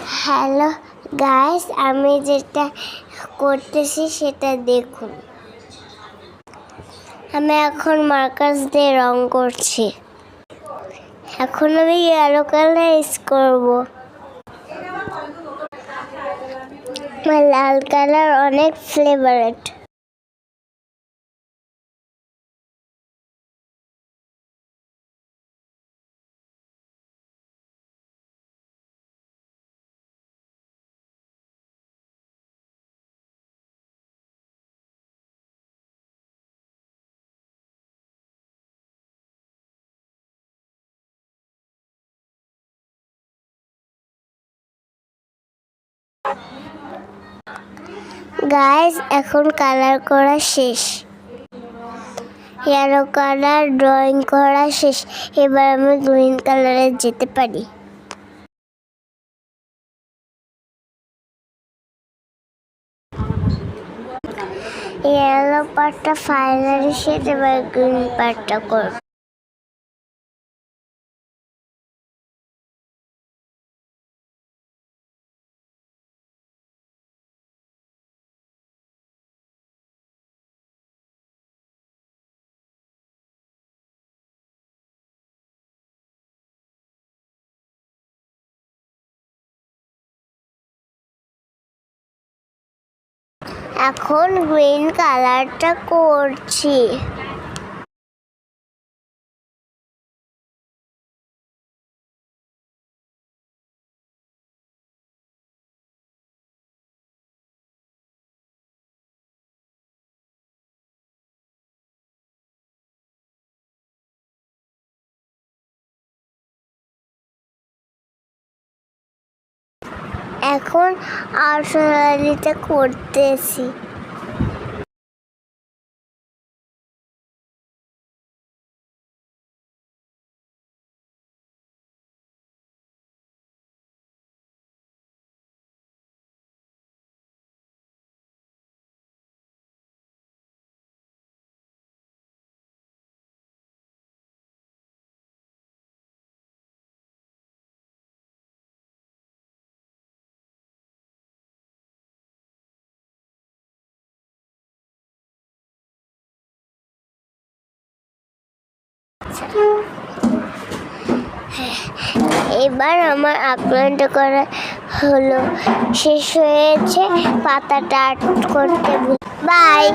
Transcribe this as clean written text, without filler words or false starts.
Hello guys, আমি যেটা করতেছি সেটা দেখুন। আমি এখন মার্কার দিয়ে রং করছি। এখন আমি ইয়েলো কালার ইউজ করব। আমার লাল কালার অনেক ফেভারিট। গাইস, এখন কালার করা শেষ, ইয়েলো কালার ড্রয়িং করা শেষ। এবার আমি গ্রিন কালারে যেতে পারি। ইয়েলো পার্টটা ফাইনালি শেষ, এবার গ্রিন পার্টটা করব। এখন গ্রিন কালারটা করছি। এখন আর্সোনালিটা করতেছি। এবার আমার আঁকড়াটা করা হলো, শেষ হয়েছে। পাতাটা আর্ট করতে বাই।